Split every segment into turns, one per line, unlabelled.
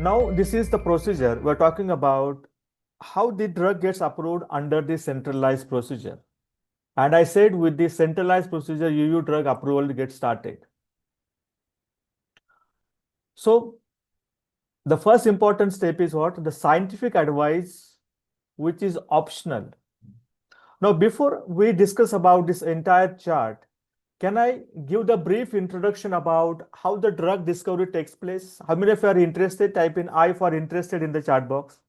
Now, this is the procedure. We're talking about how the drug gets approved under the centralized procedure. And I said with the centralized procedure, UU drug approval gets started. So the first important step is what? The scientific advice, which is optional. Now, before we discuss about this entire chart, can I give the brief introduction about how the drug discovery takes place? How many of you are interested? Type in I for interested in the chat box.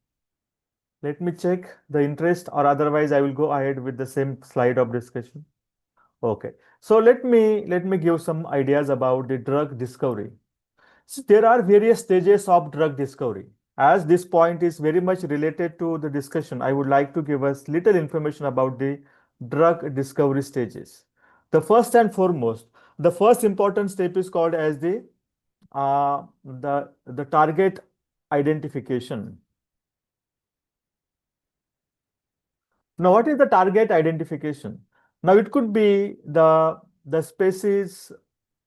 Let me check the interest, or otherwise I will go ahead with the same slide of discussion. Okay. So let me give some ideas about the drug discovery. So there are various stages of drug discovery. As this point is very much related to the discussion, I would like to give us little information about the drug discovery stages. The first and foremost, the first important step is called as the target identification. Now, what is the target identification? Now, it could be the species.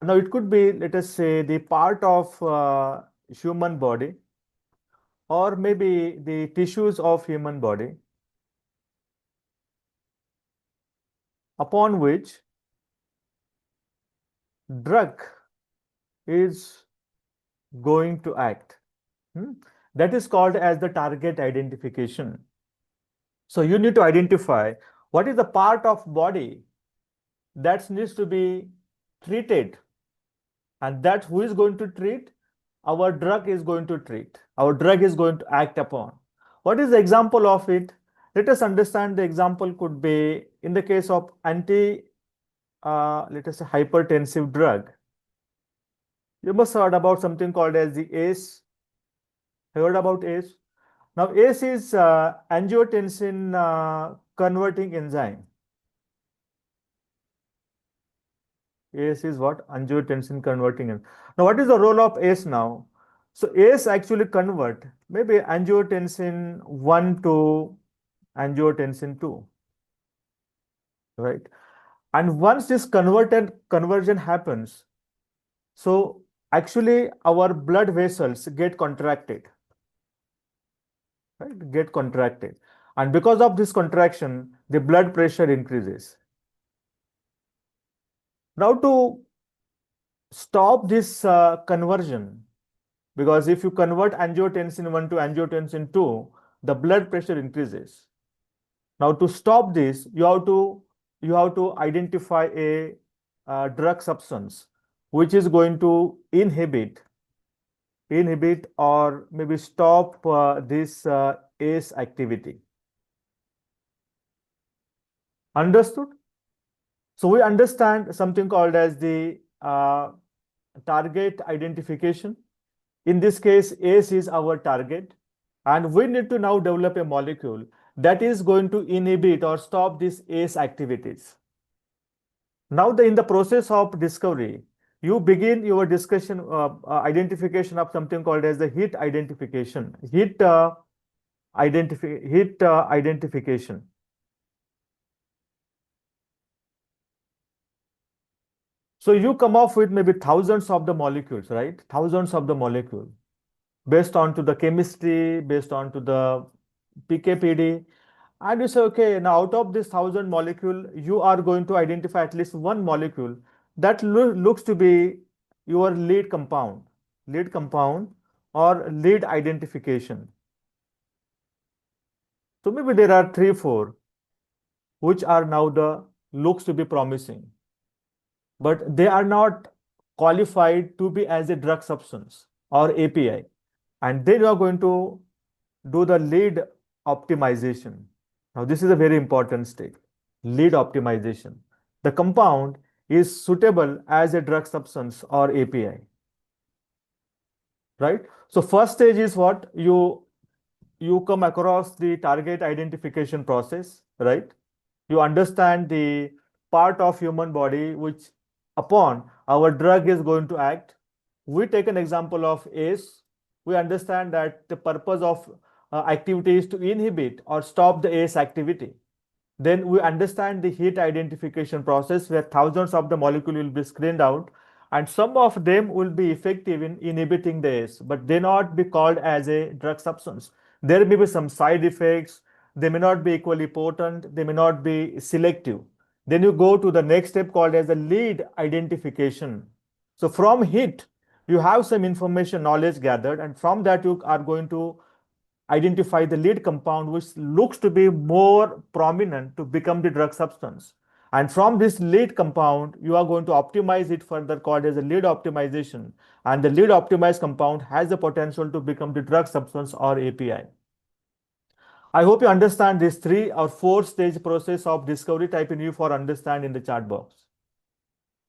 Now, it could be, let us say, the part of human body, or maybe the tissues of human body, upon which drug is going to act. That is called as the target identification. So you need to identify what is the part of body that needs to be treated, and that who is going to treat? Our drug is going to treat. Our drug is going to act upon. What is the example of it? Let us understand the example could be in the case of let us say hypertensive drug. You must have heard about something called as the ACE. Heard about ACE? Now, ACE is angiotensin converting enzyme. ACE is what? Angiotensin converting enzyme. Now, what is the role of ACE now? So, ACE actually convert maybe angiotensin 1 to angiotensin 2, right? And once this conversion happens, so actually our blood vessels get contracted, right? Get contracted. And because of this contraction, the blood pressure increases. Now, to stop this conversion, because if you convert angiotensin 1 to angiotensin 2, the blood pressure increases. Now, to stop this, you have to identify a drug substance which is going to inhibit or maybe stop this ACE activity. Understood? So we understand something called as the target identification. In this case, ACE is our target, and we need to now develop a molecule that is going to inhibit or stop these ACE activities. Now, in the process of discovery, you begin your discussion identification of something called as the hit identification. Hit identification. So you come up with maybe thousands of the molecules, right? Thousands of the molecules based on to the chemistry, based on to the PKPD. And you say, okay, now out of this 1,000 molecule, you are going to identify at least one molecule that looks to be your lead compound or lead identification. So maybe there are 3, 4, which are now the looks to be promising, but they are not qualified to be as a drug substance or API. And then you are going to do the lead optimization. Now, this is a very important step, lead optimization. The compound is suitable as a drug substance or API, right? So first stage is what? You come across the target identification process, right? You understand the part of human body which upon our drug is going to act. We take an example of ACE. We understand that the purpose of activity is to inhibit or stop the ACE activity. Then we understand the hit identification process where thousands of the molecule will be screened out, and some of them will be effective in inhibiting the ACE, but they not be called as a drug substance. There may be some side effects. They may not be equally potent. They may not be selective. Then you go to the next step called as the lead identification. So from HIT, you have some information knowledge gathered, and from that you are going to identify the lead compound which looks to be more prominent to become the drug substance. And from this lead compound, you are going to optimize it further, called as a lead optimization. And the lead optimized compound has the potential to become the drug substance or API. I hope you understand this 3 or 4 stage process of discovery. Type in you for understand in the chat box.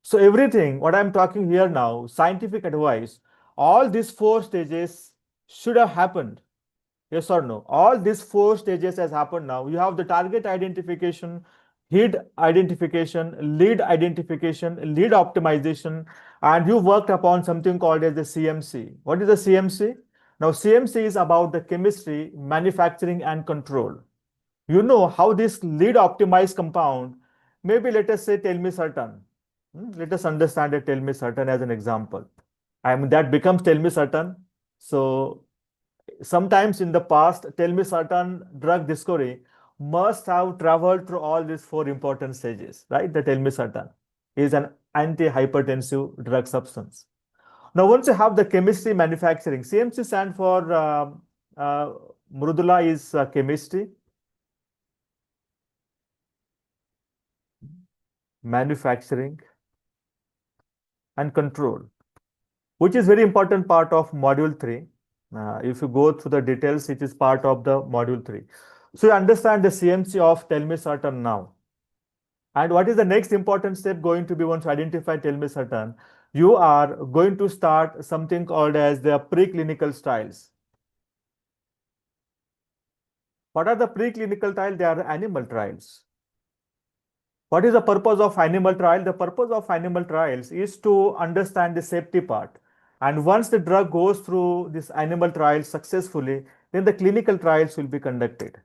So everything, what I'm talking here now, scientific advice, all these 4 stages should have happened. Yes or no? All these 4 stages has happened now. You have the target identification, hit identification, lead identification, lead optimization, and you worked upon something called as the CMC. What is the CMC? Now, CMC is about the chemistry, manufacturing, and control. You know how this lead optimized compound, maybe let us say telmisartan. Let us understand a telmisartan as an example. I mean, that becomes telmisartan. So sometimes in the past, telmisartan drug discovery must have traveled through all these 4 important stages, right? The telmisartan is an antihypertensive drug substance. Now, once you have the chemistry manufacturing, CMC stand for Mrudula is chemistry, manufacturing, and control, which is very important part of module 3. If you go through the details, it is part of the module 3. So you understand the CMC of telmisartan now. And what is the next important step going to be once you identify telmisartan? You are going to start something called as the preclinical trials. What are the preclinical trials? They are animal trials. What is the purpose of animal trial? The purpose of animal trials is to understand the safety part. And once the drug goes through this animal trials successfully, then the clinical trials will be conducted.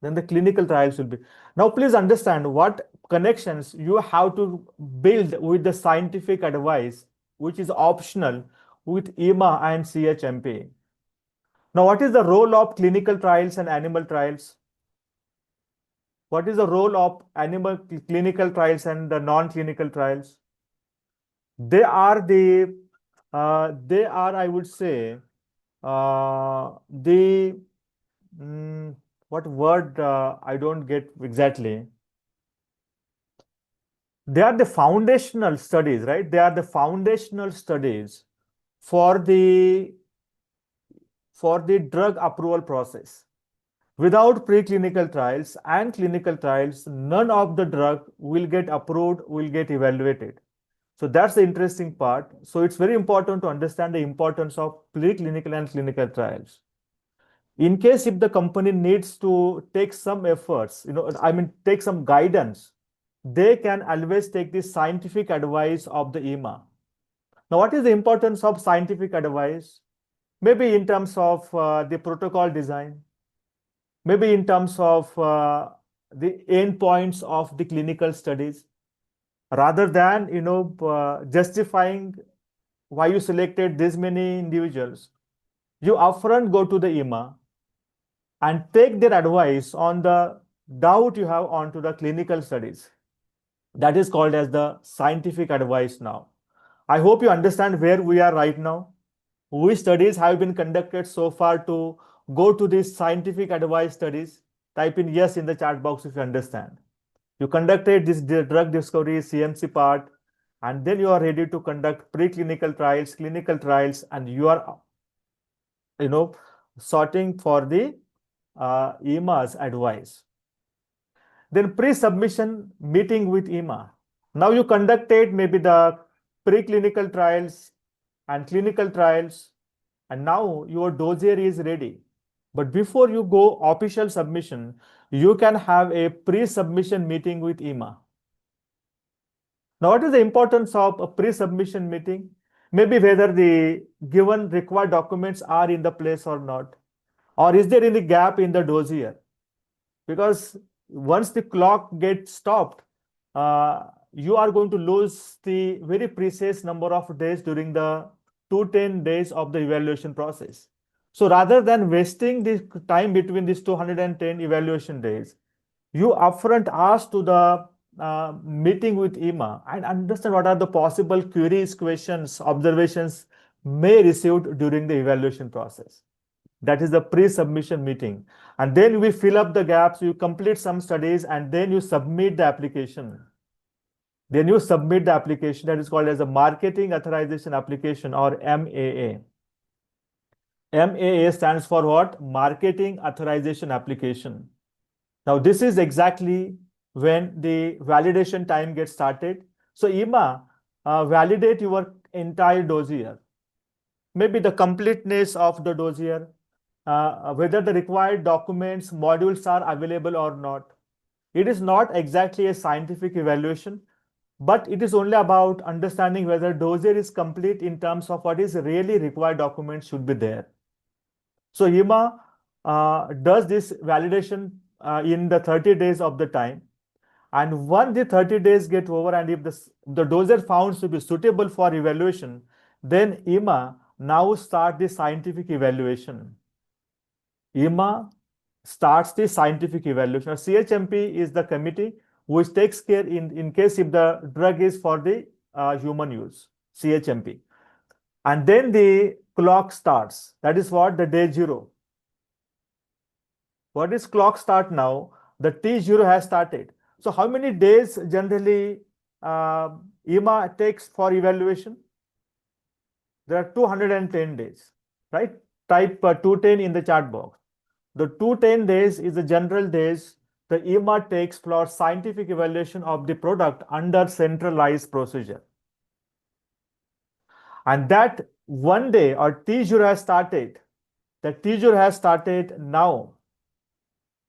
Then the clinical trials will be. Now, please understand what connections you have to build with the scientific advice, which is optional with EMA and CHMP. Now, what is the role of clinical trials and animal trials? What is the role of animal clinical trials and the non-clinical trials? They are, I would say, what word I don't get exactly. They are the foundational studies, right? They are the foundational studies for the drug approval process. Without preclinical trials and clinical trials, none of the drug will get approved, will get evaluated. So that's the interesting part. So it's very important to understand the importance of preclinical and clinical trials. In case if the company needs to take some efforts, take some guidance, they can always take the scientific advice of the EMA. Now, what is the importance of scientific advice? Maybe in terms of the protocol design, maybe in terms of the endpoints of the clinical studies, rather than justifying why you selected this many individuals. You upfront go to the EMA and take their advice on the doubt you have onto the clinical studies. That is called as the scientific advice now. I hope you understand where we are right now. Which studies have been conducted so far to go to these scientific advice studies? Type in yes in the chat box if you understand. You conducted this drug discovery CMC part, and then you are ready to conduct preclinical trials, clinical trials, and you are, sorting for the EMA's advice. Then pre-submission meeting with EMA. Now you conducted maybe the preclinical trials and clinical trials, and now your dossier is ready. But before you go official submission, you can have a pre-submission meeting with EMA. Now, what is the importance of a pre-submission meeting? Maybe whether the given required documents are in the place or not, or is there any gap in the dossier? Because once the clock gets stopped, you are going to lose the very precise number of days during the 210 days of the evaluation process. So rather than wasting the time between these 210 evaluation days, you upfront ask to the meeting with EMA and understand what are the possible queries, questions, observations may received during the evaluation process. That is the pre-submission meeting. And then we fill up the gaps, you complete some studies, and then you submit the application. Then you submit the application that is called as a Marketing Authorization Application, or MAA. MAA stands for what? Marketing Authorization Application. Now, this is exactly when the validation time gets started. So, EMA validate your entire dossier, maybe the completeness of the dossier, whether the required documents, modules are available or not. It is not exactly a scientific evaluation, but it is only about understanding whether dossier is complete in terms of what is really required documents should be there. So EMA does this validation in the 30 days of the time. And once the 30 days get over, and if the dossier found to be suitable for evaluation, then EMA now start the scientific evaluation. EMA starts the scientific evaluation. Now, CHMP is the committee which takes care in case if the drug is for the human use, CHMP. And then the clock starts. That is what? The day 0. What is clock start now? The T0 has started. So how many days generally EMA takes for evaluation? There are 210 days, right? Type 210 in the chat box. The 210 days is the general days the EMA takes for scientific evaluation of the product under centralized procedure. And that one day, or T0 has started. The T0 has started now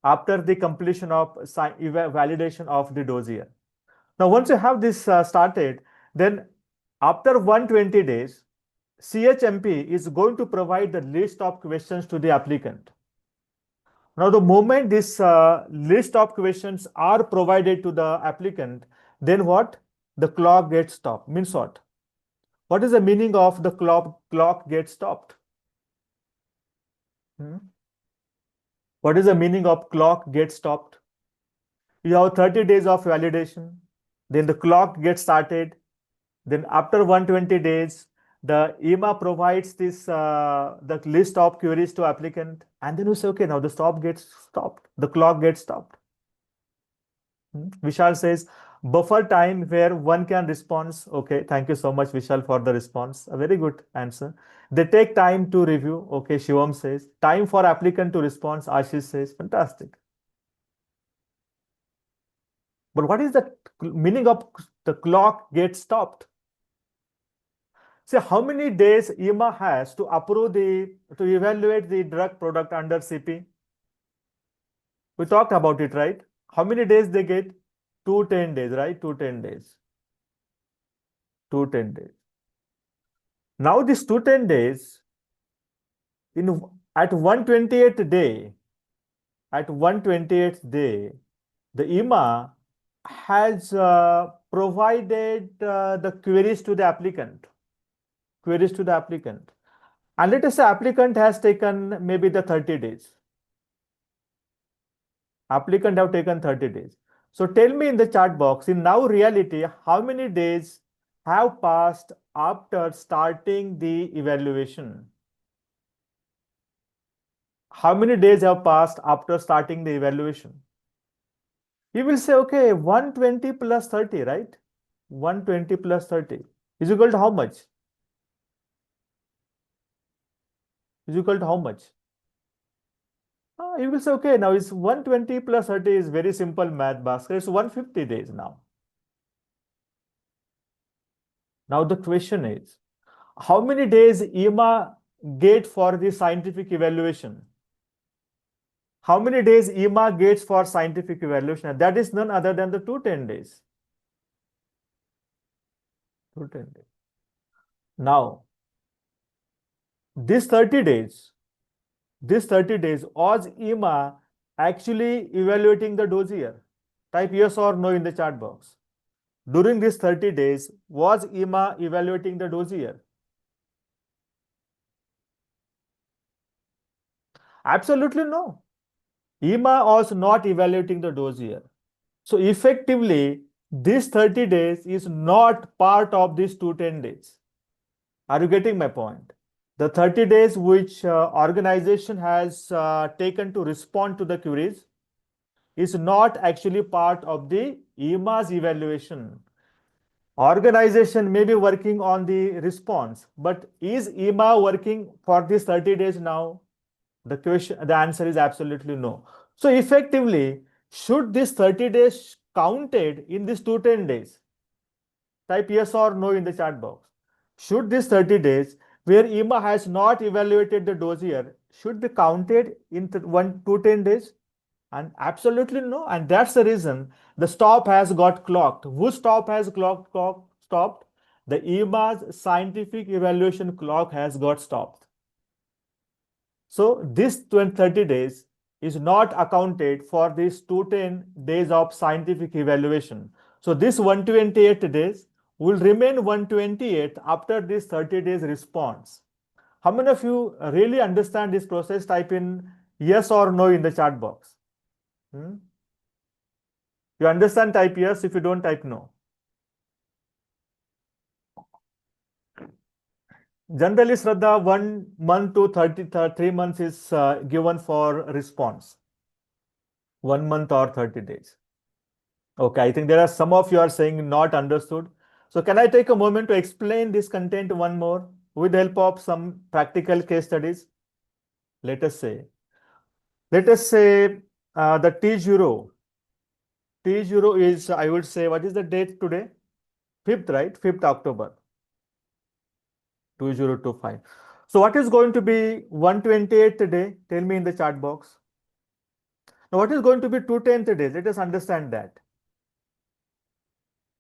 after the completion of validation of the dossier. Now, once you have this started, then after 120 days, CHMP is going to provide the list of questions to the applicant. Now, the moment this list of questions are provided to the applicant, then what? The clock gets stopped. Means what? What is the meaning of the clock gets stopped? What is the meaning of clock gets stopped? You have 30 days of validation, then the clock gets started. Then after 120 days, the EMA provides this the list of queries to applicant, and then you say, okay, now the stop gets stopped, the clock gets stopped. Vishal says, buffer time where one can respond. Okay, thank you so much, Vishal, for the response. A very good answer. They take time to review. Okay, Shivam says, time for applicant to respond. Ashish says, fantastic. But what is the meaning of the clock gets stopped? See, how many days EMA has to approve to evaluate the drug product under CP? We talked about it, right? How many days they get? 210 days, right? 210 days. 210 days. Now this 210 days, at 128th day, the EMA has provided the queries to the applicant. And let us say applicant has taken maybe the 30 days. Applicant have taken 30 days. So tell me in the chat box, in now reality, how many days have passed after starting the evaluation? How many days have passed after starting the evaluation? You will say, okay, 120 plus 30, right? 120 plus 30 is equal to how much? Is equal to how much? You will say, okay, now it's 120 plus 30 is very simple math basket. It's 150 days now. Now the question is, how many days EMA get for the scientific evaluation? How many days EMA gets for scientific evaluation? And that is none other than the 210 days. 210 days. Now, this 30 days, was EMA actually evaluating the dossier? Type yes or no in the chat box. during these 30 days, was EMA evaluating the dossier? Absolutely no. EMA was not evaluating the dossier. So effectively, this 30 days is not part of these 210 days. Are you getting my point? The 30 days which organization has taken to respond to the queries is not actually part of the EMA's evaluation. Organization may be working on the response, but is EMA working for these 30 days now? The answer is absolutely no. So effectively, should this 30 days counted in these 210 days? Type yes or no in the chat box. Should this 30 days where EMA has not evaluated the dossier should be counted in 210 days? And absolutely no. And that's the reason the stop has got clocked. Whose stop has stopped? The EMA's scientific evaluation clock has got stopped. So this 30 days is not accounted for these 210 days of scientific evaluation. So this 128 days will remain 128 after this 30 days response. How many of you really understand this process? Type in yes or no in the chat box. You understand, type yes. If you don't, type no. Generally, Shraddha, 1 month to 3 months is given for response. 1 month or 30 days. Okay, I think there are some of you are saying not understood. So can I take a moment to explain this content one more with the help of some practical case studies? Let us say the T0 is, I would say, what is the date today? 5th, right? 5th October 2025. So what is going to be 128th day? Tell me in the chat box. Now what is going to be 210th day? Let us understand that.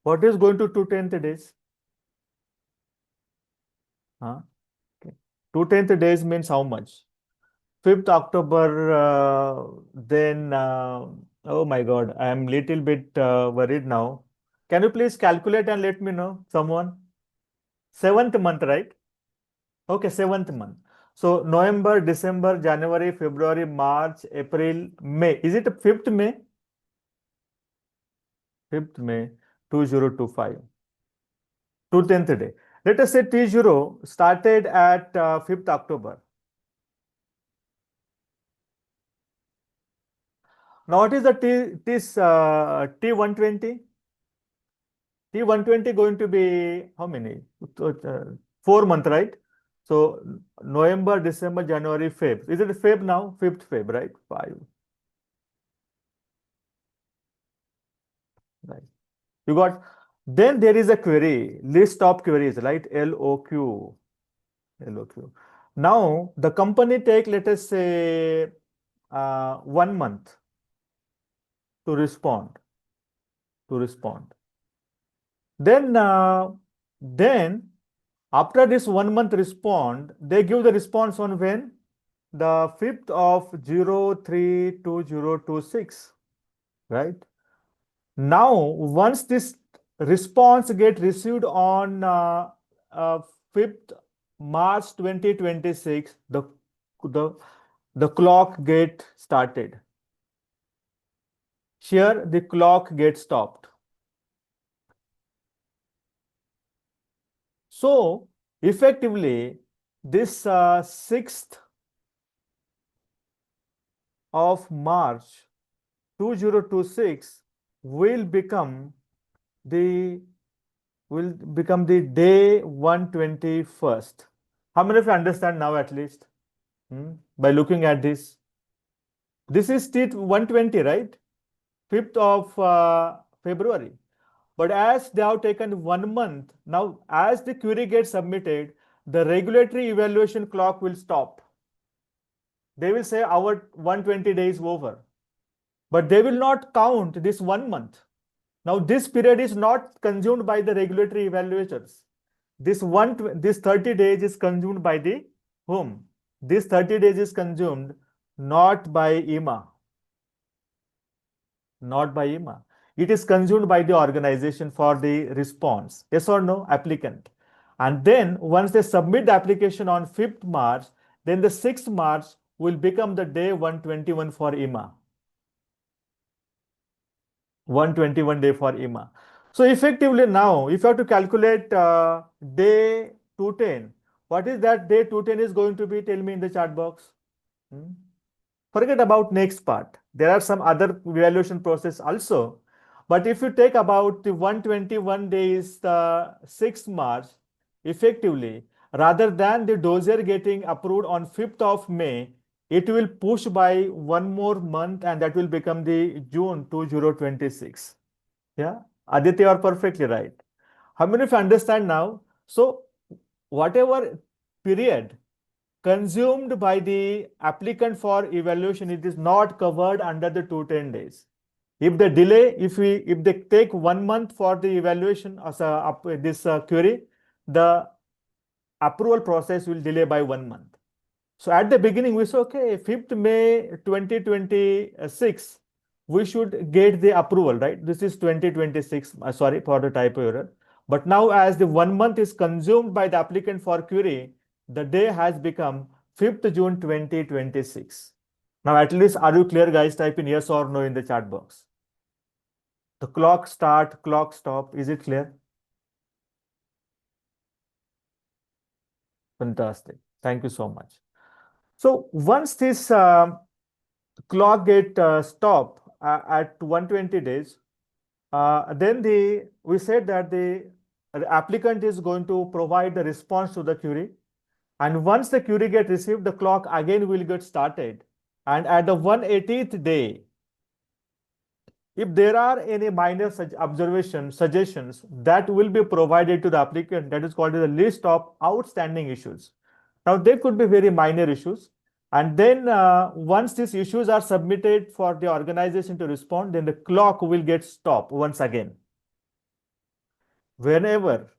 What is going to 210th days? Okay. 210th days means how much? 5th October, then, oh my God, I am little bit worried now. Can you please calculate and let me know, someone? 7th month, right? Okay, 7th month. So November, December, January, February, March, April, May. Is it 5th May? 5th May 2025. 210th day. Let us say T0 started at 5th October. Now, what is the T120? T120 going to be how many? 4 months, right? So November, December, January, Feb. Is it Feb now? 5th Feb, right? 5. Right. You got. Then there is a query, list of queries, right? LOQ. LOQ. Now the company take, let us say, 1 month to respond. Then after this 1 month respond, they give the response on when? The 5th of 03/2026, right? Now, once this response get received on 5th March 2026, the clock get started. Here, the clock gets stopped. So, effectively, this 6th of March 2026 will become the day 121st. How many of you understand now at least? By looking at this. This is T120, right? 5th of February. But as they have taken 1 month, now as the query gets submitted, the regulatory evaluation clock will stop. They will say our 120 days over, but they will not count this 1 month. Now this period is not consumed by the regulatory evaluators. This 30 days is consumed by the whom? This 30 days is consumed not by EMA. Not by EMA. it is consumed by the organization for the response. Yes or no, applicant. And then once they submit the application on 5th March, then the 6th March will become the day 121 for IMA. 121 day for IMA. So effectively now, if you have to calculate day 210, what is that day 210 is going to be? Tell me in the chat box. Hmm? Forget about next part. There are some other evaluation process also. But if you take about the 121 days, the 6th March, effectively, rather than the dossier getting approved on 5th of May, it will push by one more month and that will become the June 2026. Yeah, Aditya, you are perfectly right. How many of you understand now? So whatever period consumed by the applicant for evaluation, it is not covered under the 210 days. If the delay, if they take 1 month for the evaluation as this query, the approval process will delay by 1 month. So at the beginning, we say, okay, 5th May 2026, we should get the approval, right? This is 2026, sorry for the typo error. But now as the 1 month is consumed by the applicant for query, the day has become 5th June 2026. Now at least are you clear, guys? Type in yes or no in the chat box. The clock start, clock stop, is it clear? Fantastic. Thank you so much. So once this clock get stop at 120 days, then we said that the applicant is going to provide the response to the query. And once the query get received, the clock again will get started. And at the 180th day, if there are any minor observations, suggestions, that will be provided to the applicant. That is called the list of outstanding issues. Now, there could be very minor issues. And then once these issues are submitted for the organization to respond, then the clock will get stopped once again. Whenever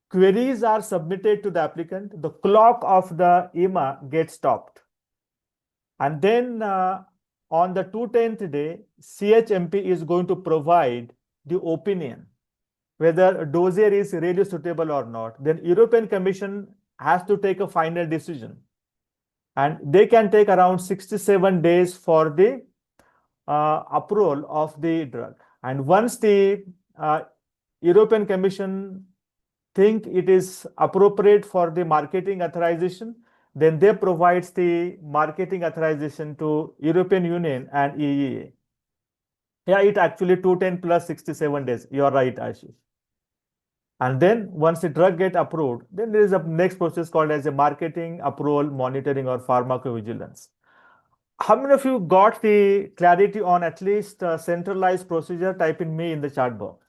queries are submitted to the applicant, the clock of the IMA gets stopped. And then on the 210th day, CHMP is going to provide the opinion whether a dossier is really suitable or not. Then European Commission has to take a final decision. And they can take around 67 days for the approval of the drug. And once the European Commission think it is appropriate for the marketing authorization, then they provides the marketing authorization to European Union and EEA. Yeah, it actually 210 plus 67 days. You are right, Ashish. And then once the drug get approved, then there is a next process called as a marketing approval monitoring or pharmacovigilance. How many of you got the clarity on at least centralized procedure? Type in me in the chat box.